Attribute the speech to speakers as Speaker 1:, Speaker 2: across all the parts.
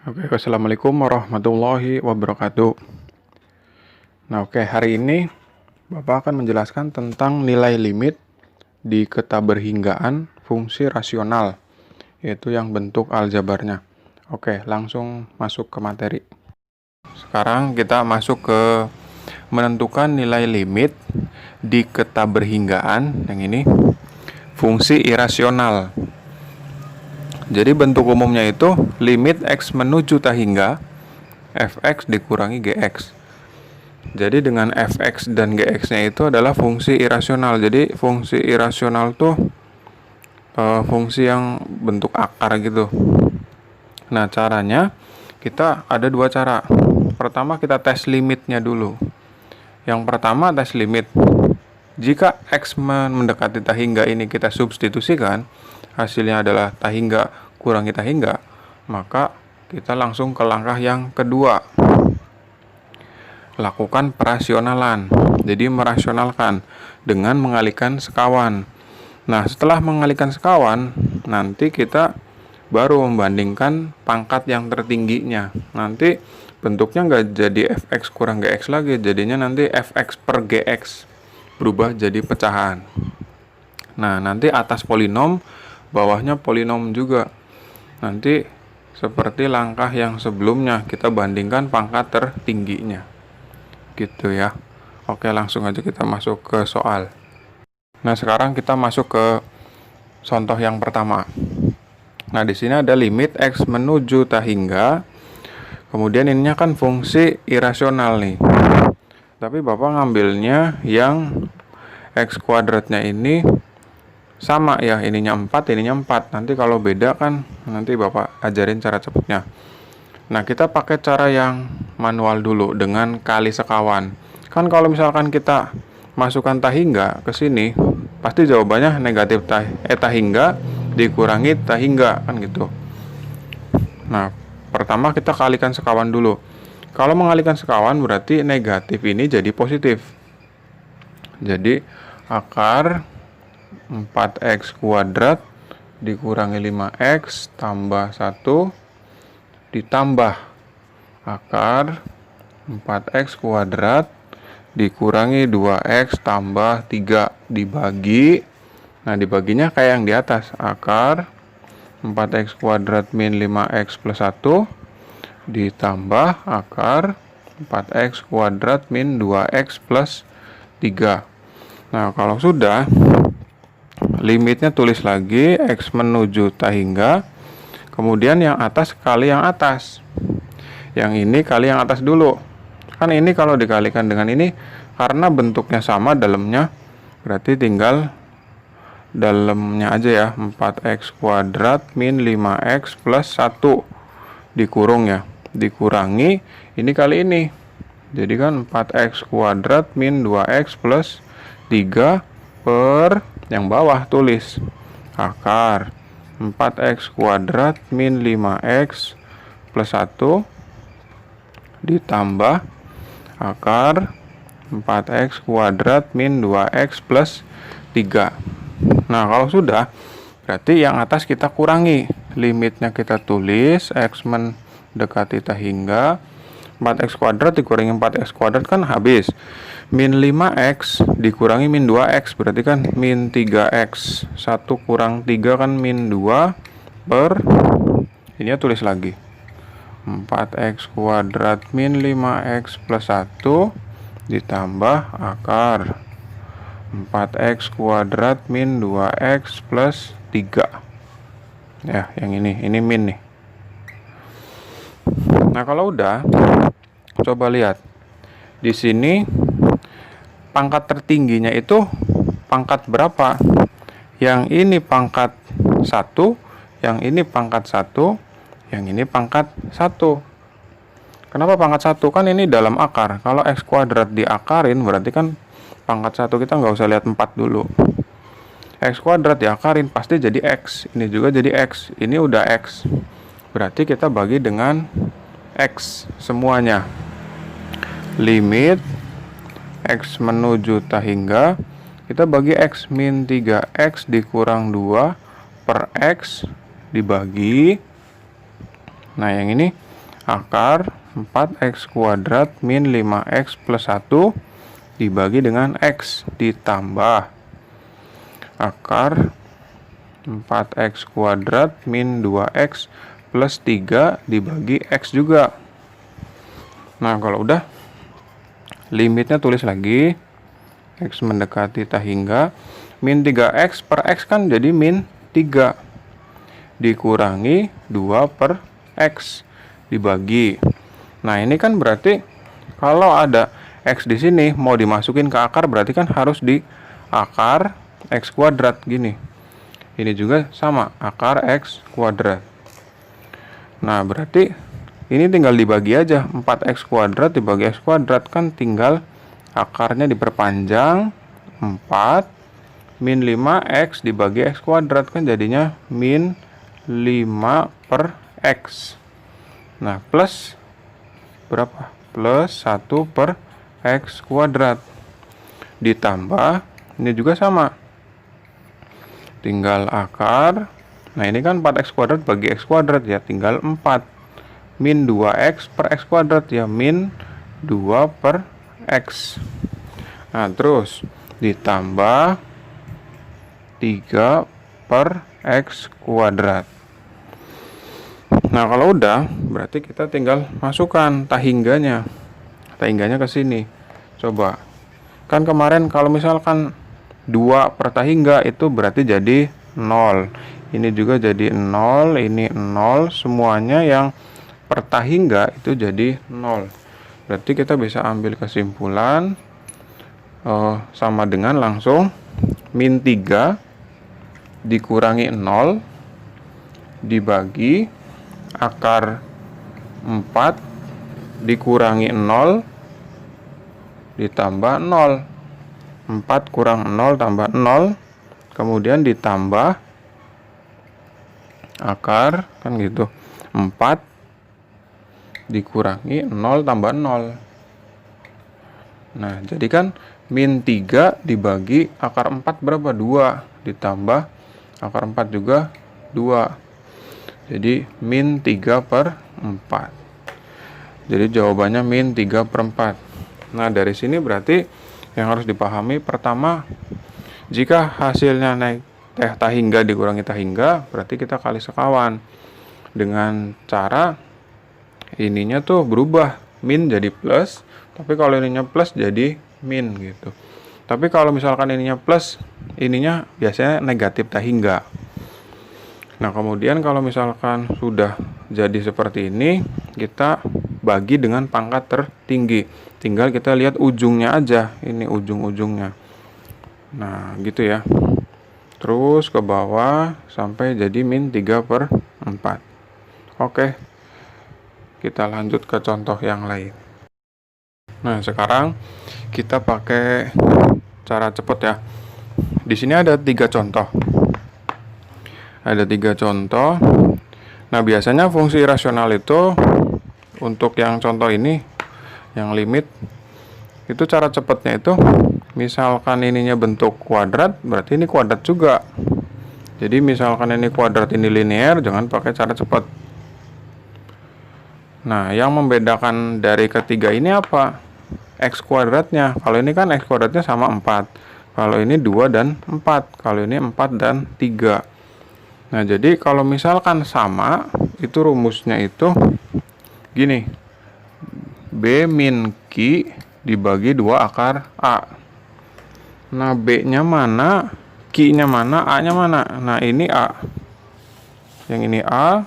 Speaker 1: Oke, assalamualaikum warahmatullahi wabarakatuh. Nah, hari ini Bapak akan menjelaskan tentang nilai limit di keterbehinggaan fungsi rasional, yaitu yang bentuk aljabarnya. Oke, langsung masuk ke materi. Sekarang kita masuk ke menentukan nilai limit di keterbehinggaan, yang ini, fungsi irasional. Jadi bentuk umumnya itu limit x menuju hingga fx dikurangi gx. Jadi dengan fx dan gx-nya itu adalah fungsi irasional. Jadi fungsi irasional tuh fungsi yang bentuk akar gitu. Nah, caranya kita ada dua cara. Pertama, kita tes limitnya dulu. Yang pertama, tes limit. Jika x mendekati hingga ini kita substitusikan, hasilnya adalah hingga kurangi hingga, maka kita langsung ke langkah yang kedua. Lakukan perasionalan. Jadi merasionalkan dengan mengalihkan sekawan. Nah, setelah mengalihkan sekawan, nanti kita baru membandingkan pangkat yang tertingginya. Nanti bentuknya nggak jadi fx kurang gx lagi, jadinya nanti fx per gx, berubah jadi pecahan. Nah, nanti atas polinom, bawahnya polinom juga. Nanti seperti langkah yang sebelumnya, kita bandingkan pangkat tertingginya. Gitu ya. Oke, langsung aja kita masuk ke soal. Nah, sekarang kita masuk ke contoh yang pertama. Nah, di sini ada limit x menuju hingga. Kemudian ininya kan fungsi irasional nih. Tapi Bapak ngambilnya yang x kuadratnya ini sama ya, ininya 4, ininya 4. Nanti kalau beda kan nanti Bapak ajarin cara cepatnya. Nah, kita pakai cara yang manual dulu dengan kali sekawan. Kan kalau misalkan kita masukkan hingga ke sini, pasti jawabannya negatif hingga dikurangi hingga, kan gitu. Nah, pertama kita kalikan sekawan dulu. Kalau mengalihkan sekawan berarti negatif ini jadi positif. Jadi akar 4x kuadrat dikurangi 5x tambah 1 ditambah akar 4x kuadrat dikurangi 2x tambah 3 dibagi. Nah, dibaginya kayak yang di atas. Akar 4x kuadrat min 5x plus 1 ditambah akar 4x kuadrat min 2x plus 3. Nah, kalau sudah, limitnya tulis lagi x menuju hingga. Kemudian yang atas kali yang atas. Yang ini kali yang atas dulu. Kan ini kalau dikalikan dengan ini, karena bentuknya sama dalamnya, berarti tinggal dalamnya aja ya. 4x kuadrat min 5x plus 1 dikurung ya. Dikurangi ini kali ini. Jadi kan 4x kuadrat min 2x plus 3 per yang bawah tulis akar 4x kuadrat min 5x plus 1 ditambah akar 4x kuadrat min 2x plus 3. Nah, kalau sudah, berarti yang atas kita kurangi. Limitnya kita tulis x mendekati hingga 4x kuadrat dikurangi 4x kuadrat kan habis. Min 5x dikurangi min 2x berarti kan min 3x. 1 kurang 3 kan min 2 per, ini ya tulis lagi 4x kuadrat min 5x plus 1 ditambah akar 4x kuadrat min 2x plus 3. Ya, yang ini min nih. Nah, kalau udah, coba lihat. Di sini pangkat tertingginya itu pangkat berapa? Yang ini pangkat 1, yang ini pangkat 1, yang ini pangkat 1. Kenapa pangkat 1? Kan ini dalam akar. Kalau x kuadrat diakarin berarti kan pangkat 1 kita nggak usah lihat 4 dulu. X kuadrat diakarin pasti jadi x. Ini juga jadi x. Ini udah x. Berarti kita bagi dengan x semuanya. Limit x menuju hingga, kita bagi x min 3x dikurang 2 per x dibagi. Nah, yang ini akar 4x kuadrat min 5x plus 1 dibagi dengan x ditambah akar 4x kuadrat min 2x plus 3 dibagi x juga. Nah, kalau udah, limitnya tulis lagi. X mendekati tak hingga. Min 3x per x kan jadi min 3. Dikurangi 2 per x. Dibagi. Nah, ini kan berarti kalau ada x di sini mau dimasukin ke akar berarti kan harus di akar x kuadrat gini. Ini juga sama, akar x kuadrat. Nah, berarti ini tinggal dibagi aja. 4x kuadrat dibagi x kuadrat kan tinggal akarnya diperpanjang. 4 min 5x dibagi x kuadrat kan jadinya min 5 per x. Nah, plus berapa? Plus 1 per x kuadrat. Ditambah, ini juga sama. Tinggal akar. Nah, ini kan 4x kuadrat bagi x kuadrat ya, tinggal 4. Min 2x per x kuadrat ya, min 2 per x. Nah, terus ditambah 3 per x kuadrat. Nah, kalau udah, berarti kita tinggal masukkan tahingganya. Tahingganya ke sini. Coba. Kan kemarin kalau misalkan 2 per tahingga itu berarti jadi 0. Ini juga jadi 0, ini 0, semuanya yang per tahingga itu jadi 0. Berarti kita bisa ambil kesimpulan sama dengan langsung min 3 dikurangi 0 dibagi akar 4 dikurangi 0 ditambah 0. 4 kurang 0 tambah 0, kemudian ditambah akar, kan gitu. 4 dikurangi 0 tambah 0. Nah, jadi kan min 3 dibagi akar 4 berapa? 2. Ditambah akar 4 juga 2. Jadi min 3 per 4. Jadi jawabannya min 3 per 4. Nah, dari sini berarti yang harus dipahami pertama, jika hasilnya naik tahingga dikurangi tahingga, berarti kita kali sekawan. Dengan cara ininya tuh berubah, min jadi plus, tapi kalau ininya plus jadi min gitu. Tapi kalau misalkan ininya plus, ininya biasanya negatif tahingga. Nah, kemudian kalau misalkan sudah jadi seperti ini, kita bagi dengan pangkat tertinggi. Tinggal kita lihat ujungnya aja, ini ujung-ujungnya. Nah, gitu ya. Terus ke bawah sampai jadi min 3 per 4. Oke. Kita lanjut ke contoh yang lain. Nah, sekarang kita pakai cara cepet ya. Di sini ada 3 contoh. Ada 3 contoh. Nah, biasanya fungsi rasional itu untuk yang contoh ini, yang limit, itu cara cepatnya itu, misalkan ininya bentuk kuadrat, berarti ini kuadrat juga. Jadi misalkan ini kuadrat, ini linear, jangan pakai cara cepat. Nah, yang membedakan dari ketiga ini apa? X kuadratnya. Kalau ini kan X kuadratnya sama 4. Kalau ini 2 dan 4. Kalau ini 4 dan 3. Nah, jadi kalau misalkan sama, itu rumusnya itu gini. B min Q dibagi 2 akar A. Nah, B-nya mana? Q-nya mana? A-nya mana? Nah, ini A. Yang ini A.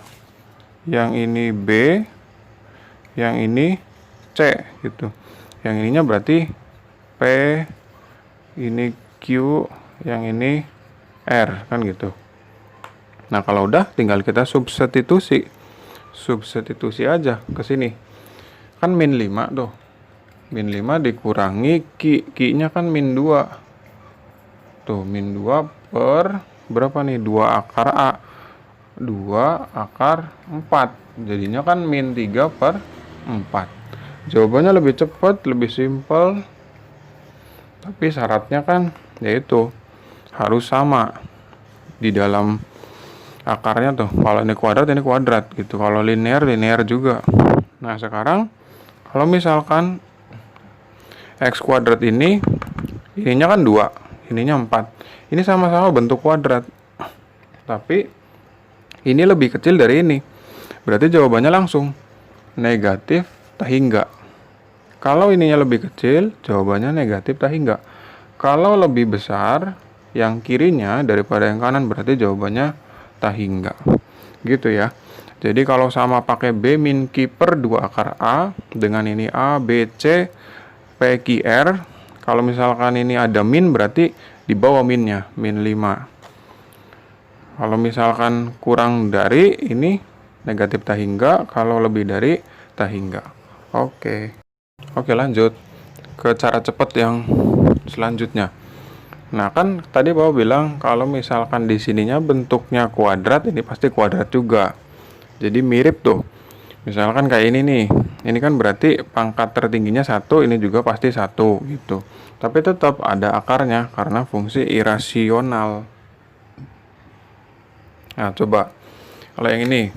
Speaker 1: Yang ini B. Yang ini C gitu. Yang ininya berarti P, ini Q, yang ini R, kan gitu. Nah, kalau udah tinggal kita substitusi. Substitusi aja ke sini. Kan min 5 tuh. Min 5 dikurangi Q. Q-nya kan min 2. Tuh, min 2 per berapa nih? 2 akar A. 2 akar 4. Jadinya kan min 3 per 4. Jawabannya lebih cepat, lebih simpel. Tapi syaratnya kan yaitu harus sama di dalam akarnya tuh. Kalau ini kuadrat gitu. Kalau linear juga. Nah, sekarang kalau misalkan X kuadrat ininya kan 2, ininya 4. Ini sama-sama bentuk kuadrat. Tapi ini lebih kecil dari ini. Berarti jawabannya langsung negatif tak hingga. Kalau ininya lebih kecil, jawabannya negatif tak hingga. Kalau lebih besar, yang kirinya daripada yang kanan, berarti jawabannya tak hingga. Gitu ya. Jadi kalau sama pakai B min Q per 2 akar A, dengan ini A, B, C, P, Q, R. Kalau misalkan ini ada min, berarti di bawah minnya, min 5. Kalau misalkan kurang dari ini, negatif tak hingga. Kalau lebih dari tak hingga. Oke, lanjut ke cara cepat yang selanjutnya. Nah, kan tadi Bapak bilang kalau misalkan di sininya bentuknya kuadrat, ini pasti kuadrat juga. Jadi mirip tuh. Misalkan kayak ini nih. Ini kan berarti pangkat tertingginya 1, ini juga pasti 1 gitu. Tapi tetap ada akarnya karena fungsi irasional. Nah, coba kalau yang ini.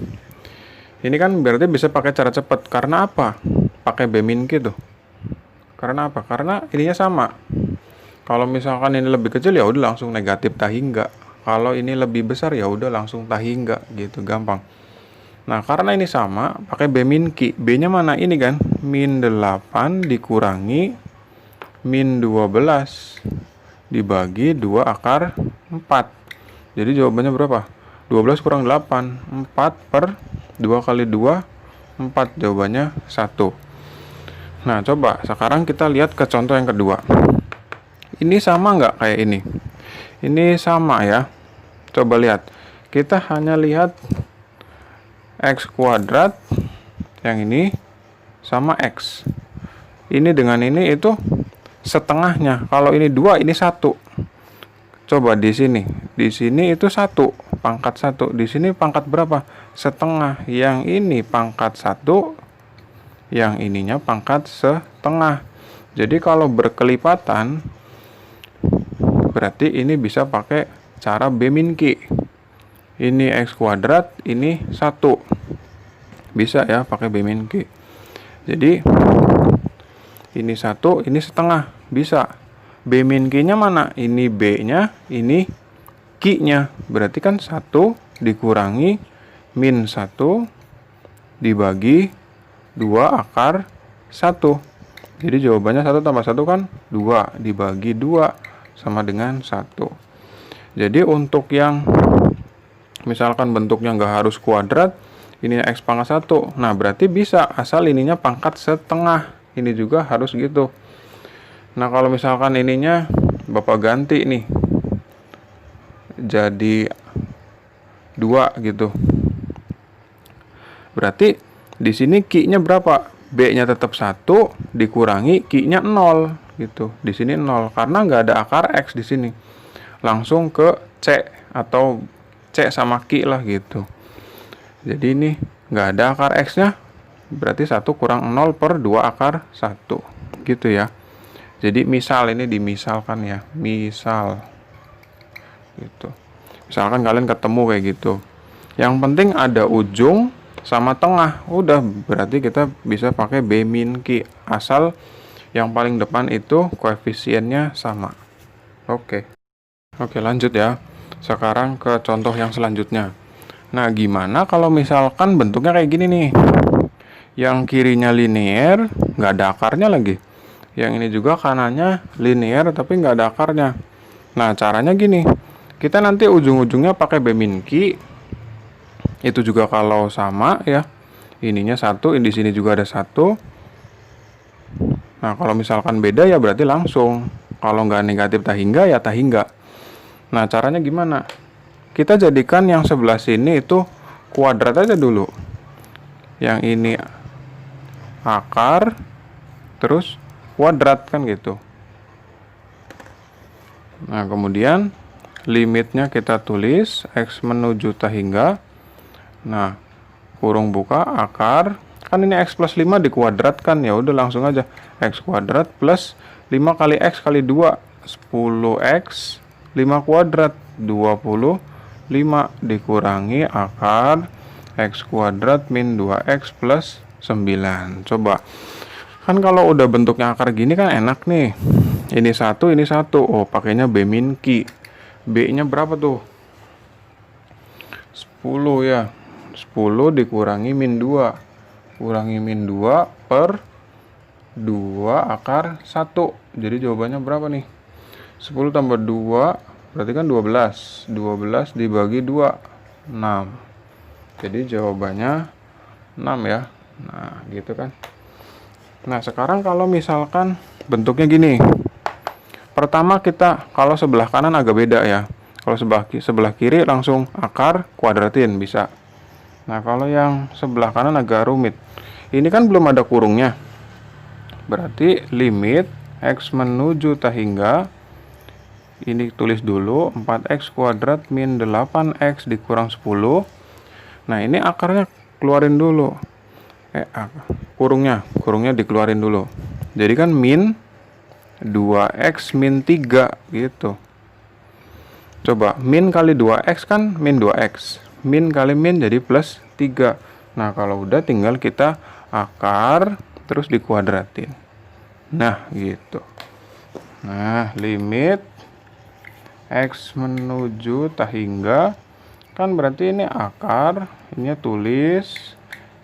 Speaker 1: Ini kan berarti bisa pakai cara cepat. Karena apa? Pakai B min Q tuh. Karena apa? Karena ininya sama. Kalau misalkan ini lebih kecil ya udah langsung negatif tak hingga. Kalau ini lebih besar ya udah langsung tak hingga gitu, gampang. Nah, karena ini sama, pakai B min Q. B-nya mana? Ini kan, min 8 dikurangi min 12 dibagi 2 akar 4. Jadi jawabannya berapa? 12 kurang 8. 4 per 2 kali 2, 4. Jawabannya 1. Nah, coba sekarang kita lihat ke contoh yang kedua. Ini sama nggak kayak ini? Ini sama ya. Coba lihat. Kita hanya lihat X kuadrat yang ini sama X. Ini dengan ini itu setengahnya. Kalau ini 2, ini 1. Coba di sini. Di sini itu 1, pangkat 1. Di sini pangkat berapa? Setengah. Yang ini pangkat 1, yang ininya pangkat setengah. Jadi kalau berkelipatan, berarti ini bisa pakai cara B min Q. Ini X kuadrat, ini 1. Bisa ya pakai B min Q. Jadi ini 1, ini setengah. Bisa. B min Q-nya mana? Ini B-nya, ini Q-nya. Berarti kan 1 dikurangi min 1 dibagi 2 akar 1. Jadi jawabannya 1 tambah 1 kan 2. Dibagi 2 sama dengan 1. Jadi untuk yang misalkan bentuknya nggak harus kuadrat, ini X pangkat 1. Nah, berarti bisa asal ininya pangkat setengah. Ini juga harus gitu. Nah, kalau misalkan ininya Bapak ganti nih jadi 2 gitu. Berarti di sini Q-nya berapa? B-nya tetap 1 dikurangi Q-nya 0 gitu. Di sini 0 karena nggak ada akar X di sini. Langsung ke C atau C sama Q lah gitu. Jadi ini nggak ada akar X-nya. Berarti 1 kurang 0 per 2 akar 1. Gitu ya. Jadi misal ini dimisalkan ya. Misal. Gitu. Misalkan kalian ketemu kayak gitu. Yang penting ada ujung sama tengah. Udah berarti kita bisa pakai B min Q. Asal yang paling depan itu koefisiennya sama. Oke, lanjut ya. Sekarang ke contoh yang selanjutnya. Nah, gimana kalau misalkan bentuknya kayak gini nih? Yang kirinya linear, nggak ada akarnya lagi. Yang ini juga kanannya linear, tapi nggak ada akarnya. Nah, caranya gini. Kita nanti ujung-ujungnya pakai B min Q. Itu juga kalau sama ya. Ininya 1, di sini juga ada 1. Nah, kalau misalkan beda ya berarti langsung. Kalau nggak negatif tak hingga ya tak hingga. Nah, caranya gimana? Kita jadikan yang sebelah sini itu kuadrat aja dulu. Yang ini akar, terus kuadrat kan gitu. Nah, kemudian limitnya kita tulis X menuju tak hingga. Nah, kurung buka akar. Kan ini X plus 5 dikuadratkan, ya udah langsung aja X kuadrat plus 5 kali X kali 2 10X 5 kuadrat 25 dikurangi akar X kuadrat min 2X plus 9. Coba. Kan kalau udah bentuknya akar gini kan enak nih. Ini 1, ini 1. Oh, pakainya B min Q. B-nya berapa tuh? 10 ya. 10 dikurangi min 2. Kurangi min 2 per 2 akar 1. Jadi jawabannya berapa nih? 10 tambah 2 berarti kan 12. 12 dibagi 2, 6. Jadi jawabannya 6 ya. Nah, gitu kan. Nah, sekarang kalau misalkan bentuknya gini. Pertama kita, kalau sebelah kanan agak beda ya. Kalau sebelah kiri langsung akar kuadratin bisa. Nah, kalau yang sebelah kanan agak rumit. Ini kan belum ada kurungnya. Berarti limit X menuju tak hingga, ini tulis dulu 4X kuadrat min 8X dikurang 10. Nah, ini akarnya keluarin dulu. Kurungnya dikeluarin dulu. Jadi kan min 2X min 3 gitu. Coba, min kali 2X kan min 2X. Min kali min jadi plus 3. Nah, kalau udah tinggal kita akar terus dikuadratin. Nah, gitu. Nah, limit X menuju tak hingga, kan berarti ini akar, ini tulis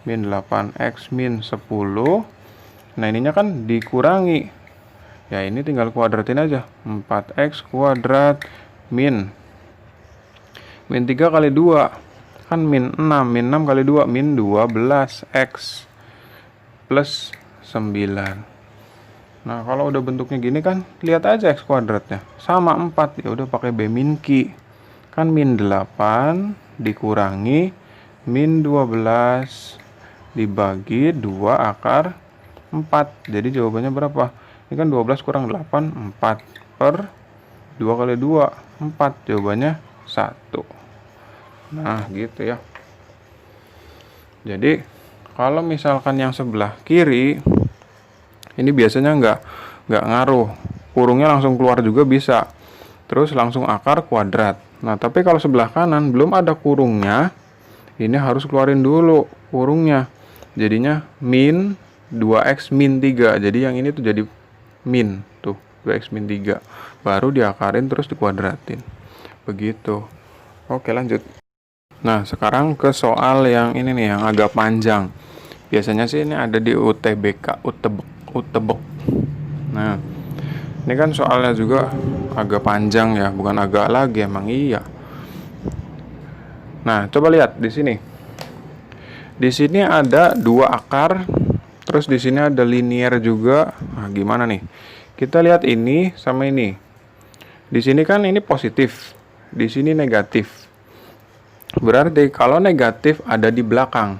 Speaker 1: min 8X min 10. Nah, ininya kan dikurangi. Ya, ini tinggal kuadratin aja. 4X kuadrat min 3 kali 2 kan min 6. Min 6 kali 2 min 12X plus 9. Nah, kalau udah bentuknya gini kan lihat aja X kuadratnya sama 4. Ya udah pakai B min Q. Kan min 8 dikurangi min 12 dibagi 2 akar 4. Jadi jawabannya berapa? Ini kan 12 kurang 8, 4 per 2 kali 2, 4. Jawabannya 1. Nah, gitu ya. Jadi, kalau misalkan yang sebelah kiri, ini biasanya nggak ngaruh. Kurungnya langsung keluar juga bisa. Terus langsung akar kuadrat. Nah, tapi kalau sebelah kanan belum ada kurungnya, ini harus keluarin dulu kurungnya. Jadinya min 2X min 3. Jadi yang ini tuh jadi min. Tuh, 2X min 3. Baru diakarin terus dikuadratin. Begitu. Oke, lanjut. Nah, sekarang ke soal yang ini nih, yang agak panjang. Biasanya sih ini ada di UTBK, Utebek. Nah, ini kan soalnya juga agak panjang ya, bukan agak lagi, emang iya. Nah, coba lihat di sini. Di sini ada 2 akar, terus di sini ada linear juga. Nah, gimana nih? Kita lihat ini sama ini. Di sini kan ini positif, di sini negatif. Berarti kalau negatif ada di belakang,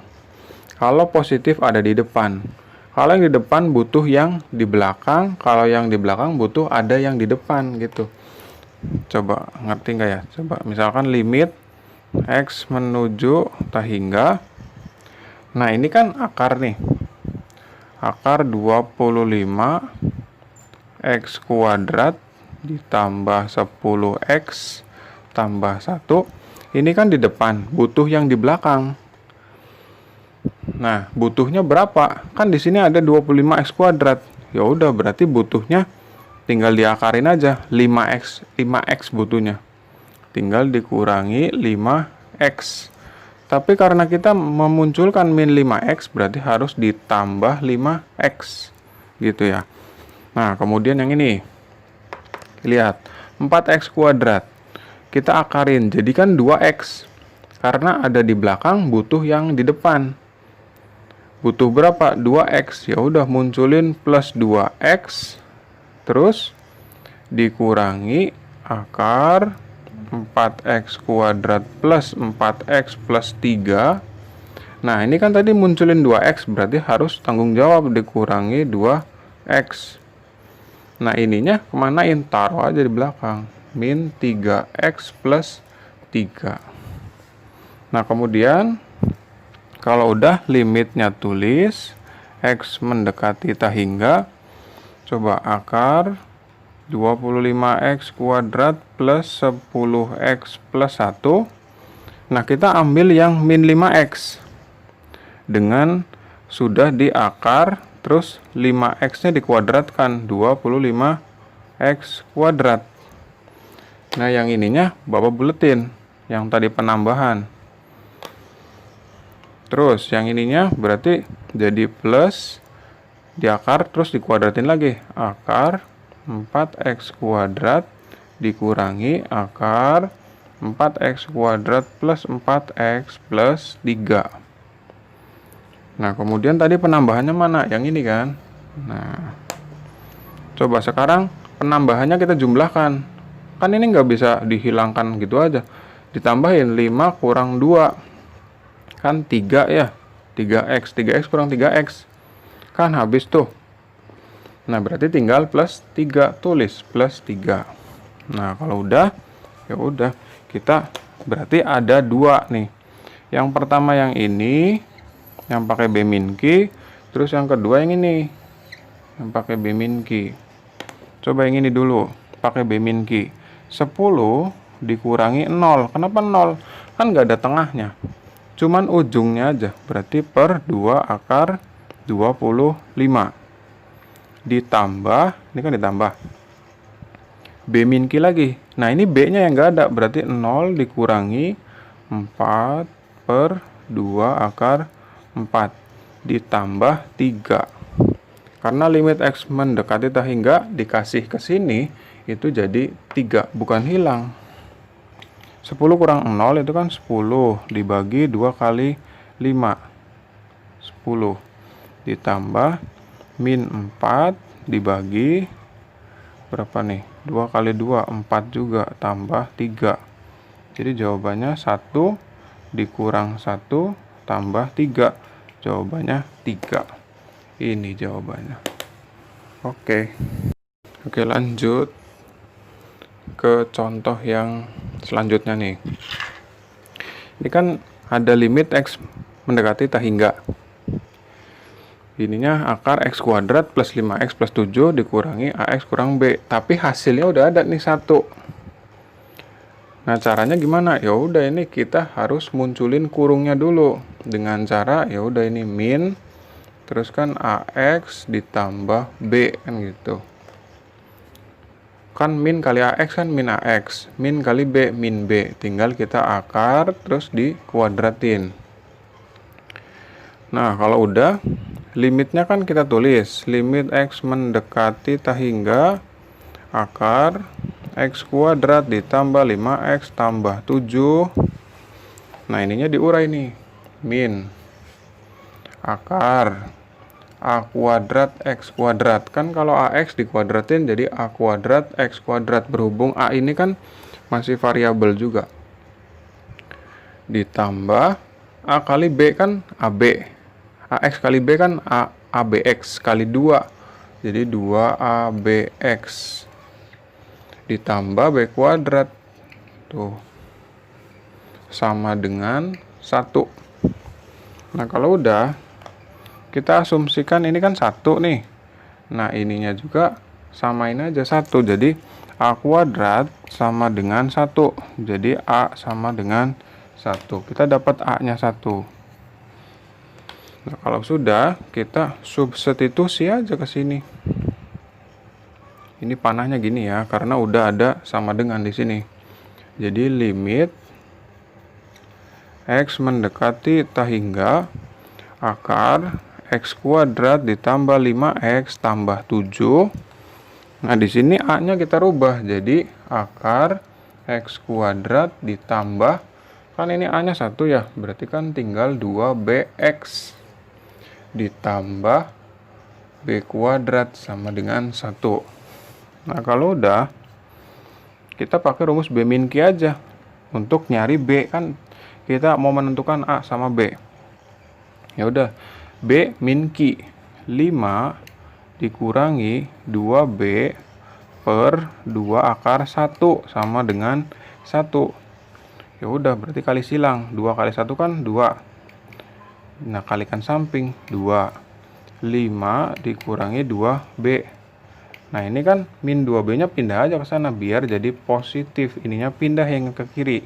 Speaker 1: kalau positif ada di depan. Kalau yang di depan butuh yang di belakang, kalau yang di belakang butuh ada yang di depan gitu. Coba ngerti nggak ya? Coba misalkan limit X menuju tak hingga. Nah, ini kan akar nih. Akar 25 X kuadrat ditambah 10X tambah 1. Ini kan di depan, butuh yang di belakang. Nah, butuhnya berapa? Kan di sini ada 25X kuadrat. Ya udah, berarti butuhnya tinggal diakarin aja. 5X butuhnya. Tinggal dikurangi 5X. Tapi karena kita memunculkan min 5X, berarti harus ditambah 5X. Gitu ya. Nah, kemudian yang ini. Lihat, 4X kuadrat. Kita akarin, jadi kan 2X. Karena ada di belakang, butuh yang di depan. Butuh berapa? 2X. Ya udah, munculin plus 2X. Terus dikurangi akar 4X kuadrat plus 4X plus 3. Nah, ini kan tadi munculin 2X, berarti harus tanggung jawab dikurangi 2X. Nah, ininya kemanain? Taruh aja di belakang. Min 3X plus 3. Nah, kemudian kalau udah limitnya tulis X mendekati tak hingga. Coba akar 25X kuadrat plus 10X plus 1. Nah, kita ambil yang min 5X dengan sudah di akar, terus 5x-nya dikuadratkan, 25x kuadrat. Nah, yang ininya Bapak buletin, yang tadi penambahan. Terus yang ininya berarti jadi plus di akar, terus dikuadratin lagi. Akar 4x kuadrat dikurangi akar 4x kuadrat plus 4x plus 3. Nah, kemudian tadi penambahannya mana? Yang ini kan? Nah, coba sekarang penambahannya kita jumlahkan. Kan ini nggak bisa dihilangkan gitu aja. Ditambahin 5 kurang 2. Kan 3 ya. 3x. 3x kurang 3x. Kan habis tuh. Nah, berarti tinggal plus 3. Tulis plus 3. Nah, kalau udah, ya udah. Kita berarti ada 2 nih. Yang pertama yang ini, yang pakai B-min-Q. Terus yang kedua yang ini, yang pakai B-min-Q. Coba yang ini dulu, pakai B-min-Q. 10 dikurangi 0. Kenapa 0? Kan nggak ada tengahnya. Cuman ujungnya aja. Berarti per 2 akar 25. Ditambah, ini kan ditambah. B-min-Q lagi. Nah, ini B-nya yang nggak ada. Berarti 0 dikurangi 4 per 2 akar 4. Ditambah 3. Karena limit X mendekati tak hingga dikasih ke sini, itu jadi 3, bukan hilang. 10 kurang 0 itu kan 10 dibagi 2 kali 5. 10 ditambah min 4 dibagi berapa nih? 2 kali 2, 4 juga, tambah 3. Jadi jawabannya 1 dikurang 1 tambah 3. Jawabannya 3. Ini jawabannya. Oke, lanjut ke contoh yang selanjutnya nih. Ini kan ada limit X mendekati tak hingga. Ininya akar X kuadrat plus 5X plus 7 dikurangi AX kurang B. Tapi hasilnya udah ada nih 1. Nah, caranya gimana? Ya udah, ini kita harus munculin kurungnya dulu. Dengan cara ya udah ini min, terus kan AX ditambah B kan gitu. Kan min kali AX kan min AX, min kali B min B. Tinggal kita akar terus dikuadratin. Nah, kalau udah, limitnya kan kita tulis. Limit X mendekati tak hingga akar X kuadrat ditambah 5X tambah 7. Nah, ininya diurai nih. Min akar A kuadrat X kuadrat. Kan kalau AX dikuadratin jadi A kuadrat X kuadrat. Berhubung A ini kan masih variabel juga. Ditambah A kali B kan AB. AX kali B kan ABX kali 2. Jadi 2ABX. Ditambah B kuadrat. Tuh. Sama dengan 1. Nah, kalau udah, kita asumsikan ini kan 1 nih. Nah, ininya juga samain aja 1. Jadi A kuadrat sama dengan 1. Jadi A sama dengan 1. Kita dapat A-nya 1. Nah, kalau sudah, kita substitusi aja ke sini. Ini panahnya gini ya, karena udah ada sama dengan di sini. Jadi limit X mendekati tak hingga akar X kuadrat ditambah 5X tambah 7. Nah, di sini A-nya kita rubah jadi akar X kuadrat ditambah, kan ini A-nya 1 ya, berarti kan tinggal 2BX ditambah B kuadrat sama dengan 1. Nah, kalau udah, kita pakai rumus B min Q aja untuk nyari B, kan kita mau menentukan A sama B. Ya udah, B min Q 5 dikurangi 2B per 2 akar 1 sama dengan 1. Ya udah, berarti kali silang. 2 kali 1 kan 2. Nah, kalikan samping 2. 5 dikurangi 2B. Nah, ini kan min 2B nya pindah aja ke sana biar jadi positif. Ininya pindah yang ke kiri.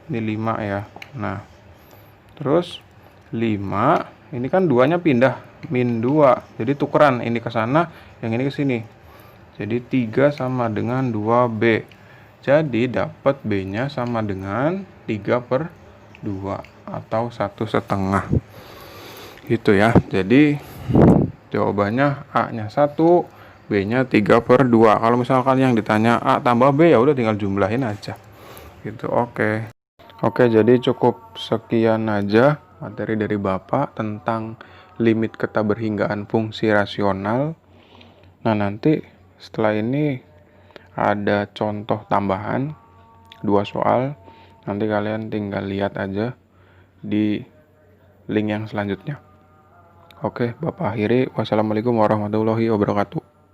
Speaker 1: Ini 5 ya. Nah, terus 5. Ini kan 2-nya pindah, min 2. Jadi tukeran, ini ke sana, yang ini ke sini. Jadi 3 sama dengan 2B. Jadi dapat B-nya sama dengan 3/2 atau 1,5. Gitu ya. Jadi jawabannya A-nya 1, B-nya 3/2. Kalau misalkan yang ditanya A tambah B, ya udah tinggal jumlahin aja. Gitu. Oke. Oke, jadi cukup sekian aja materi dari Bapak tentang limit keterberhinggaan fungsi rasional. Nah, nanti setelah ini ada contoh tambahan 2 soal. Nanti kalian tinggal lihat aja di link yang selanjutnya. Oke, Bapak akhiri. Wassalamualaikum warahmatullahi wabarakatuh.